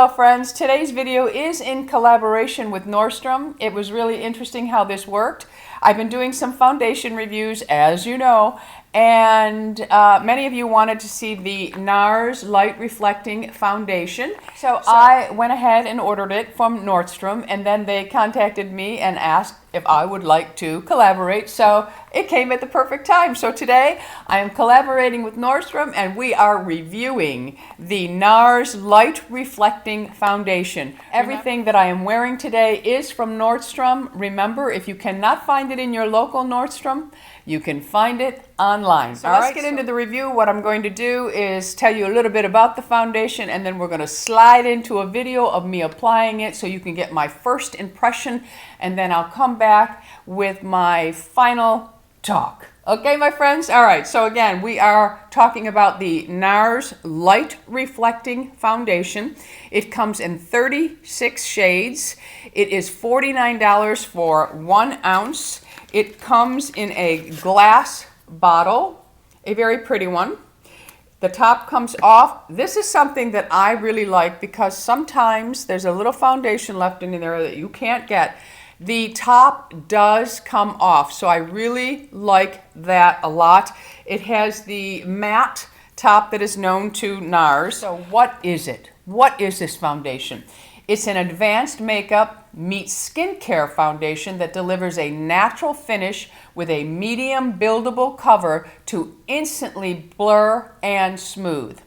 Hello friends, today's video is in collaboration with Nordstrom. It was really interesting how this worked. I've been doing some foundation reviews, as you know, and many of you wanted to see the NARS Light Reflecting Foundation. So I went ahead and ordered it from Nordstrom, and then they contacted me and asked if I would like to collaborate. So it came at the perfect time. So today I am collaborating with Nordstrom and we are reviewing the NARS Light Reflecting Foundation. Everything that I am wearing today is from Nordstrom. Remember, if you cannot find it in your local Nordstrom, you can find it online. So let's get into the review. What I'm going to do is tell you a little bit about the foundation, and then we're going to slide into a video of me applying it so you can get my first impression, and then I'll come back with my final talk. Okay, my friends? All right, so again, we are talking about the NARS Light Reflecting Foundation. It comes in 36 shades. It is $49 for 1 ounce. It comes in a glass bottle, a very pretty one. The top comes off. This is something that I really like because sometimes there's a little foundation left in there that you can't get. The top does come off, so I really like that a lot. It has the matte top that is known to NARS. So what is it? What is this foundation? It's an advanced makeup meets skincare foundation that delivers a natural finish with a medium buildable cover to instantly blur and smooth.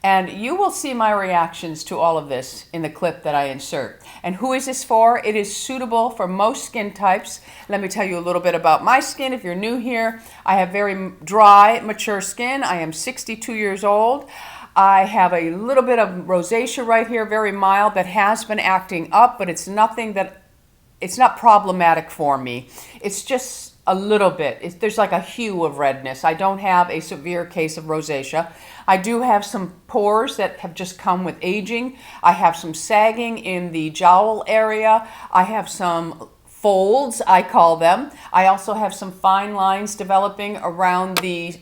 And you will see my reactions to all of this in the clip that I insert. And who is this for? It is suitable for most skin types. Let me tell you a little bit about my skin if you're new here. I have very dry, mature skin. I am 62 years old. I have a little bit of rosacea right here, very mild, that has been acting up, but it's nothing that, it's not problematic for me. It's just a little bit. There's like a hue of redness. I don't have a severe case of rosacea. I do have some pores that have just come with aging. I have some sagging in the jowl area. I have some folds, I call them. I also have some fine lines developing around the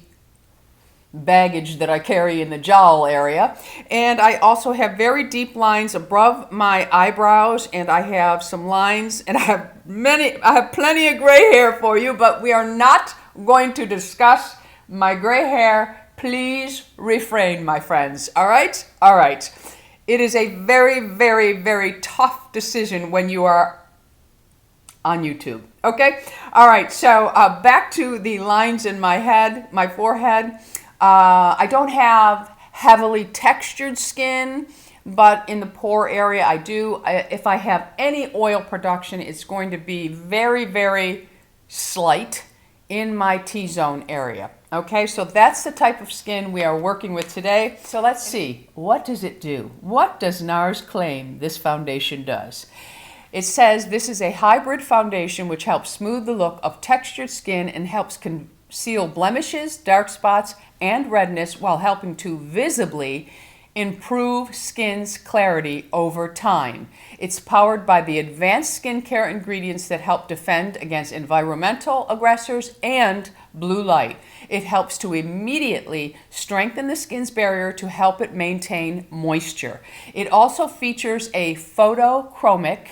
baggage that I carry in the jowl area, and I also have very deep lines above my eyebrows, and I have some lines, and I have plenty of gray hair for you, but we are not going to discuss my gray hair. Please refrain, my friends. All right? All right. It is a very, very, very tough decision when you are on YouTube. Okay? All right. So back to the lines in my head, my forehead. I don't have heavily textured skin, but in the pore area I do. If I have any oil production, it's going to be very, very slight in my T-zone area. Okay, so that's the type of skin we are working with today. So let's see, what does it do? What does NARS claim this foundation does? It says this is a hybrid foundation which helps smooth the look of textured skin and helps conceal blemishes, dark spots, and redness while helping to visibly improve skin's clarity over time. It's powered by the advanced skincare ingredients that help defend against environmental aggressors and blue light. It helps to immediately strengthen the skin's barrier to help it maintain moisture. It also features a photochromic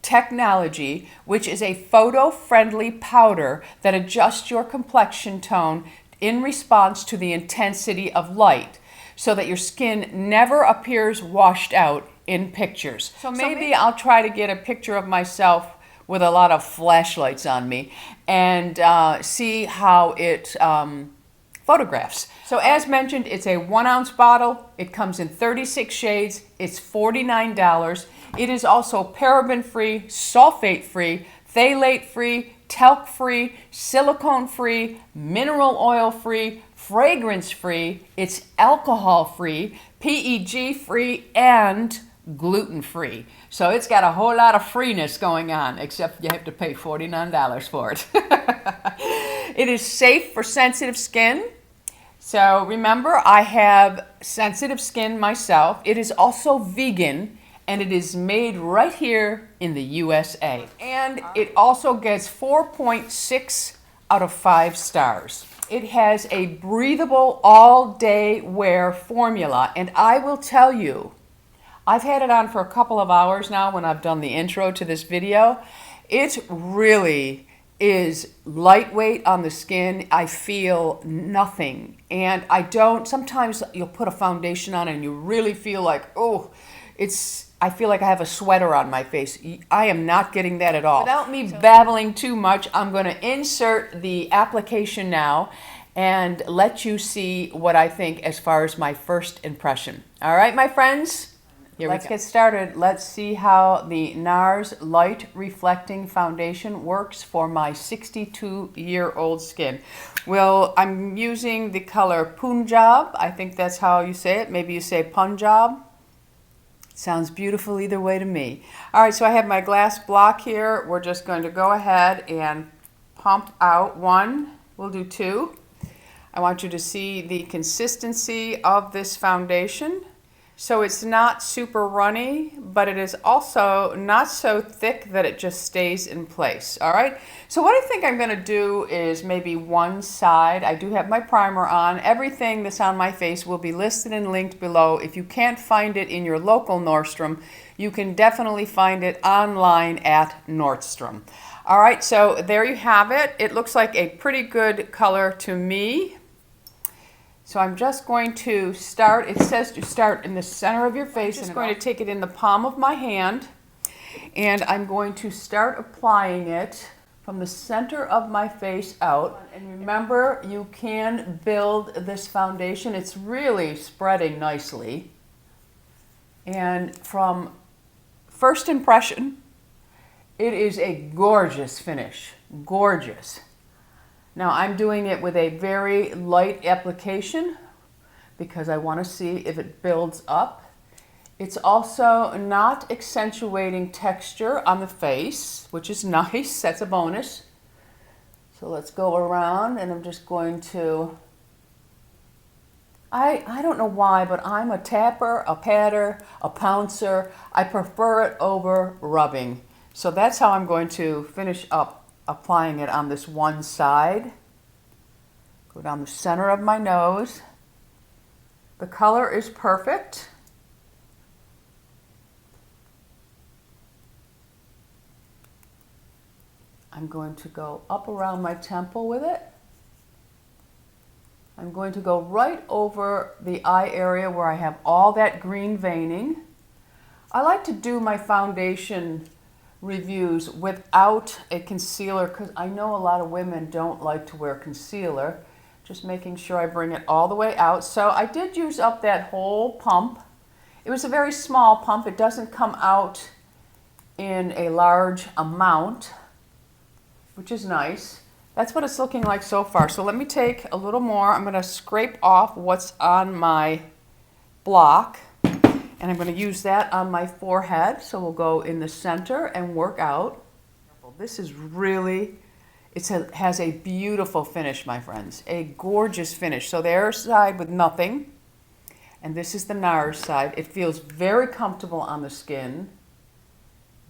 technology, which is a photo-friendly powder that adjusts your complexion tone in response to the intensity of light, so that your skin never appears washed out in pictures. So maybe I'll try to get a picture of myself with a lot of flashlights on me and see how it photographs. So as mentioned, it's a 1 ounce bottle. It comes in 36 shades. It's $49. It is also paraben-free, sulfate-free, phthalate-free, talc-free, silicone-free, mineral oil-free, fragrance-free, it's alcohol-free, PEG-free, and gluten-free. So it's got a whole lot of freeness going on, except you have to pay $49 for it. It is safe for sensitive skin. So remember, I have sensitive skin myself. It is also vegan, and it is made right here in the USA. And it also gets 4.6 out of 5 stars. It has a breathable all-day wear formula, and I will tell you, I've had it on for a couple of hours now when I've done the intro to this video. It really is lightweight on the skin. I feel nothing. And I don't, sometimes you'll put a foundation on and you really feel like, oh, I feel like I have a sweater on my face. I am not getting that at all. Without me babbling too much, I'm going to insert the application now and let you see what I think as far as my first impression. All right, my friends? Let's get started. Let's see how the NARS Light Reflecting Foundation works for my 62-year-old skin. Well, I'm using the color Punjab. I think that's how you say it. Maybe you say Punjab. Sounds beautiful either way to me. All right, so I have my glass block here. We're just going to go ahead and pump out one. We'll do two. I want you to see the consistency of this foundation. So it's not super runny, but it is also not so thick that it just stays in place. All right, so what I think I'm going to do is maybe one side. I do have my primer on. Everything that's on my face will be listed and linked below. If you can't find it in your local Nordstrom, you can definitely find it online at Nordstrom. All right, so there you have it. It looks like a pretty good color to me. So I'm just going to start, it says to start in the center of your face. I'm just going to take it in the palm of my hand, and I'm going to start applying it from the center of my face out. And remember, you can build this foundation. It's really spreading nicely. And from first impression, it is a gorgeous finish, gorgeous. Now I'm doing it with a very light application because I want to see if it builds up. It's also not accentuating texture on the face, which is nice. That's a bonus. So let's go around, and I'm just going to, I don't know why, but I'm a tapper, a patter, a pouncer. I prefer it over rubbing. So that's how I'm going to finish up applying it on this one side. Go down the center of my nose. The color is perfect. I'm going to go up around my temple with it. I'm going to go right over the eye area where I have all that green veining. I like to do my foundation reviews without a concealer because I know a lot of women don't like to wear concealer. Just making sure I bring it all the way out. So I did use up that whole pump. It was a very small pump. It doesn't come out in a large amount, which is nice. That's what it's looking like so far. So let me take a little more. I'm going to scrape off what's on my block. And I'm going to use that on my forehead. So we'll go in the center and work out. This is really, it has a beautiful finish, my friends. A gorgeous finish. So there's side with nothing. And this is the NARS side. It feels very comfortable on the skin.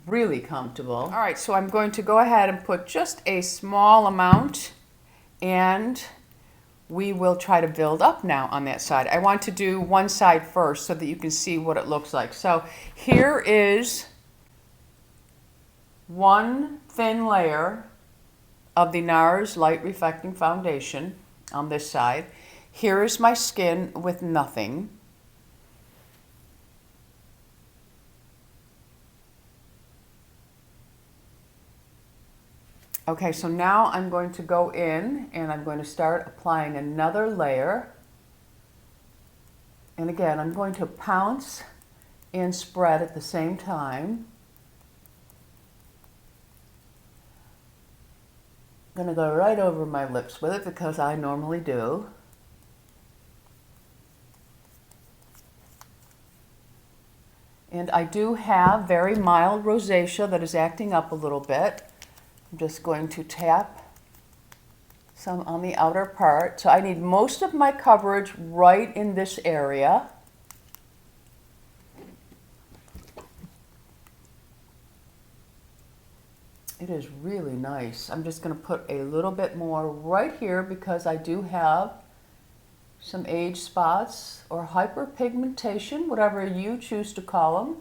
Really comfortable. All right, so I'm going to go ahead and put just a small amount, and we will try to build up now on that side. I want to do one side first so that you can see what it looks like. So here is one thin layer of the NARS Light Reflecting Foundation on this side. Here is my skin with nothing. Okay, so now I'm going to go in and I'm going to start applying another layer. And again, I'm going to pounce and spread at the same time. I'm going to go right over my lips with it because I normally do. And I do have very mild rosacea that is acting up a little bit. I'm just going to tap some on the outer part. So I need most of my coverage right in this area. It is really nice. I'm just going to put a little bit more right here because I do have some age spots or hyperpigmentation, whatever you choose to call them.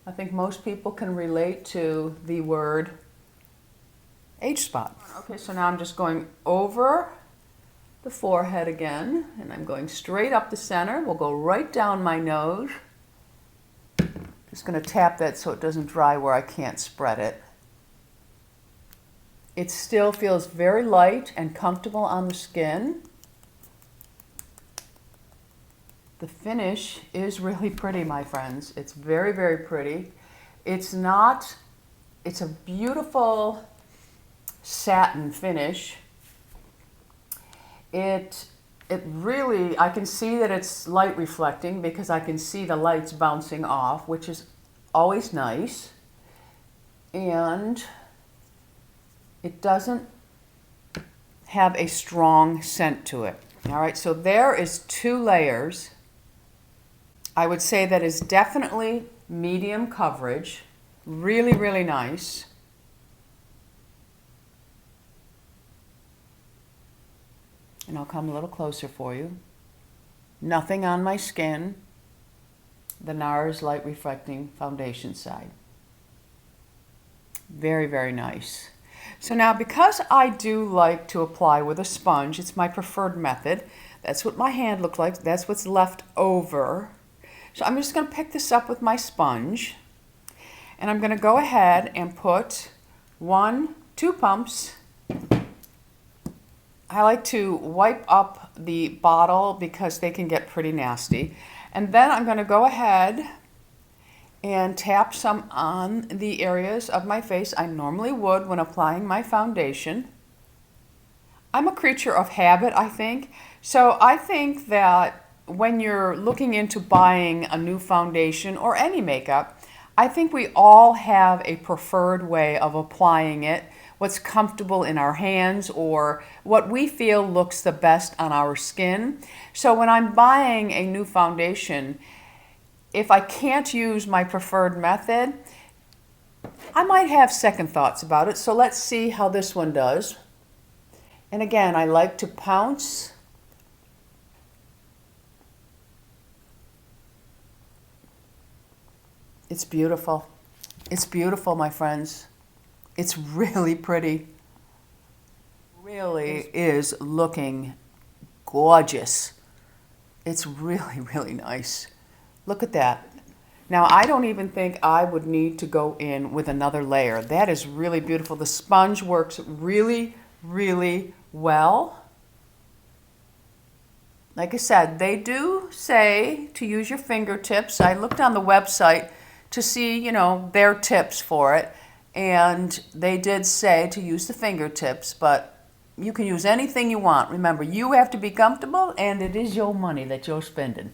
I think most people can relate to the word age spot. Okay, so now I'm just going over the forehead again, and I'm going straight up the center. We'll go right down my nose. Just going to tap that so it doesn't dry where I can't spread it. It still feels very light and comfortable on the skin. The finish is really pretty, my friends. It's very, very pretty. It's a beautiful satin finish. It really, I can see that it's light reflecting because I can see the lights bouncing off, which is always nice. And it doesn't have a strong scent to it. All right, so there is 2 layers. I would say that is definitely medium coverage. Really, really nice. And I'll come a little closer for you. Nothing on my skin. The NARS Light Reflecting Foundation side. Very, very nice. So now, because I do like to apply with a sponge, it's my preferred method. That's what my hand looks like. That's what's left over. So I'm just going to pick this up with my sponge. And I'm going to go ahead and put 2 pumps. I like to wipe up the bottle because they can get pretty nasty. And then I'm going to go ahead and tap some on the areas of my face I normally would when applying my foundation. I'm a creature of habit, I think. So I think that when you're looking into buying a new foundation or any makeup, I think we all have a preferred way of applying it, what's comfortable in our hands or what we feel looks the best on our skin. So when I'm buying a new foundation, if I can't use my preferred method, I might have second thoughts about it. So let's see how this one does. And again, I like to pounce. It's beautiful. It's beautiful, my friends. It's really pretty. Really is looking gorgeous. It's really, really nice. Look at that. Now, I don't even think I would need to go in with another layer. That is really beautiful. The sponge works really, really well. Like I said, they do say to use your fingertips. I looked on the website to see, their tips for it. And they did say to use the fingertips, but you can use anything you want. Remember, you have to be comfortable, and it is your money that you're spending.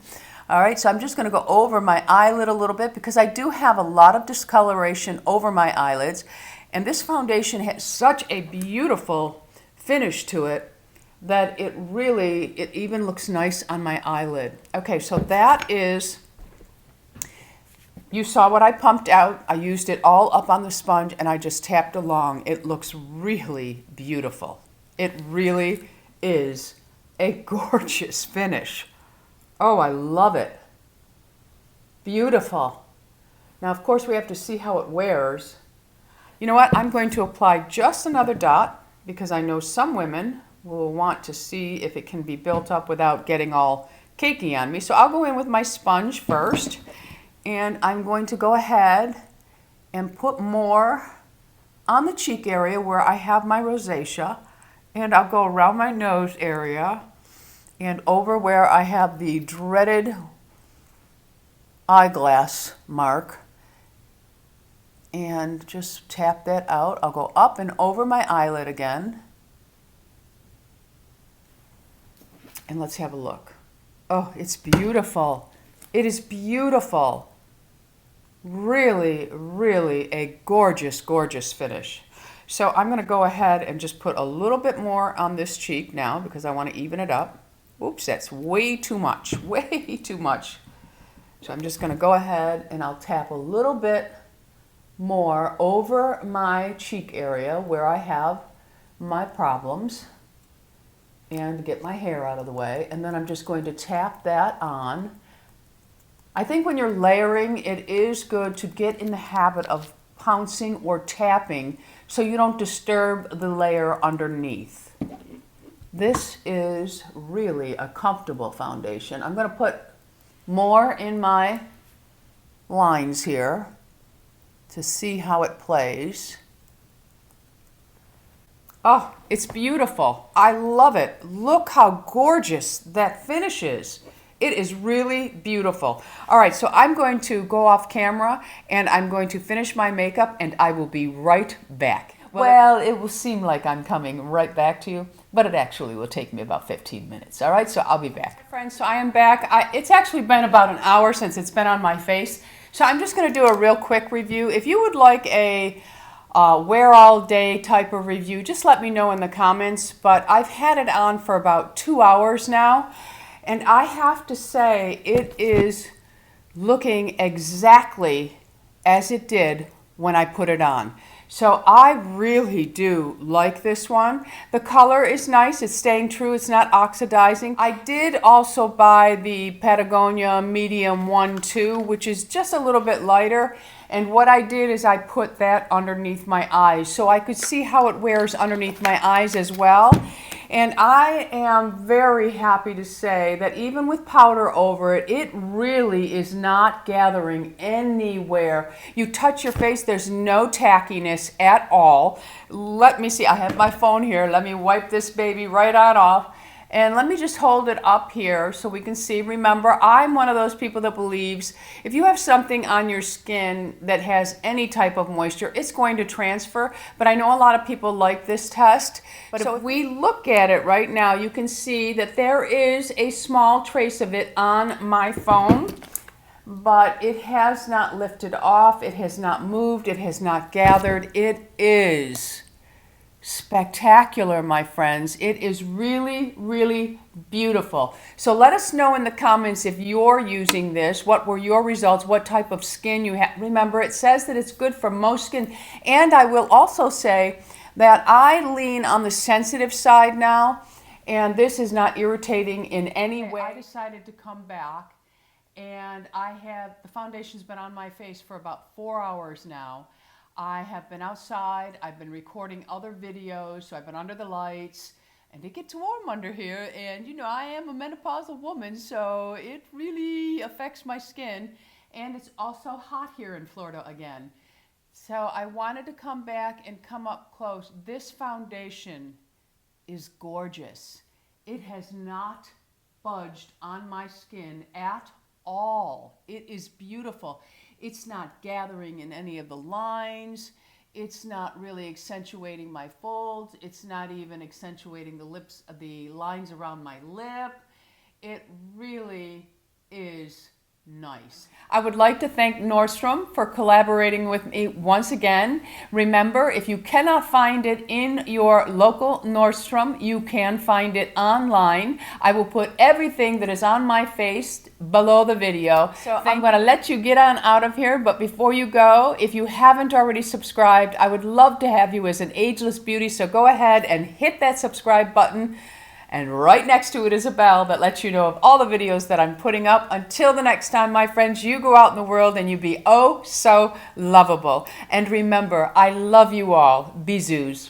All right, so I'm just going to go over my eyelid a little bit because I do have a lot of discoloration over my eyelids. And this foundation has such a beautiful finish to it that it even looks nice on my eyelid. Okay, so that is... You saw what I pumped out. I used it all up on the sponge and I just tapped along. It looks really beautiful. It really is a gorgeous finish. Oh, I love it. Beautiful. Now, of course, we have to see how it wears. You know what? I'm going to apply just another dot because I know some women will want to see if it can be built up without getting all cakey on me. So I'll go in with my sponge first. And I'm going to go ahead and put more on the cheek area where I have my rosacea. And I'll go around my nose area and over where I have the dreaded eyeglass mark. And just tap that out. I'll go up and over my eyelid again. And let's have a look. Oh, it's beautiful. It is beautiful. Really, really a gorgeous, gorgeous finish. So I'm going to go ahead and just put a little bit more on this cheek now because I want to even it up. Oops, that's way too much, way too much. So I'm just going to go ahead and I'll tap a little bit more over my cheek area where I have my problems. and get my hair out of the way. And then I'm just going to tap that on. I think when you're layering, it is good to get in the habit of pouncing or tapping so you don't disturb the layer underneath. This is really a comfortable foundation. I'm going to put more in my lines here to see how it plays. Oh, it's beautiful. I love it. Look how gorgeous that finish is. It is really beautiful. All right, so I'm going to go off camera and I'm going to finish my makeup and I will be right back. Well, it will seem like I'm coming right back to you, but it actually will take me about 15 minutes. All right, so I'll be back. Friends, so I am back. It's actually been about an hour since it's been on my face. So I'm just gonna do a real quick review. If you would like a wear all day type of review, just let me know in the comments, but I've had it on for about 2 hours now. And I have to say, it is looking exactly as it did when I put it on. So I really do like this one. The color is nice. It's staying true. It's not oxidizing. I did also buy the Patagonia Medium 1-2, which is just a little bit lighter. And what I did is I put that underneath my eyes so I could see how it wears underneath my eyes as well. And I am very happy to say that even with powder over it, it really is not gathering anywhere. You touch your face, there's no tackiness at all. Let me see, I have my phone here. Let me wipe this baby right on off. And let me just hold it up here so we can see. Remember, I'm one of those people that believes if you have something on your skin that has any type of moisture, it's going to transfer. But I know a lot of people like this test. But so if we look at it right now, you can see that there is a small trace of it on my phone. But it has not lifted off. It has not moved. It has not gathered. It is spectacular, my friends. It is really, really beautiful. So let us know in the comments if you're using this. What were your results? What type of skin you have? Remember, it says that it's good for most skin. And I will also say that I lean on the sensitive side now, and this is not irritating in any way. I decided to come back, and the foundation's been on my face for about 4 hours now. I have been outside, I've been recording other videos, so I've been under the lights, and it gets warm under here, and you know, I am a menopausal woman, so it really affects my skin, and it's also hot here in Florida again. So I wanted to come back and come up close. This foundation is gorgeous. It has not budged on my skin at all. It is beautiful. It's not gathering in any of the lines. It's not really accentuating my folds. It's not even accentuating the lines around my lip. It really is nice. I would like to thank Nordstrom for collaborating with me once again. Remember, if you cannot find it in your local Nordstrom, you can find it online. I will put everything that is on my face below the video. So I'm going to let you get on out of here, but before you go, if you haven't already subscribed, I would love to have you as an ageless beauty, so go ahead and hit that subscribe button. And right next to it is a bell that lets you know of all the videos that I'm putting up. Until the next time, my friends, you go out in the world and you be oh so lovable. And remember, I love you all. Bisous.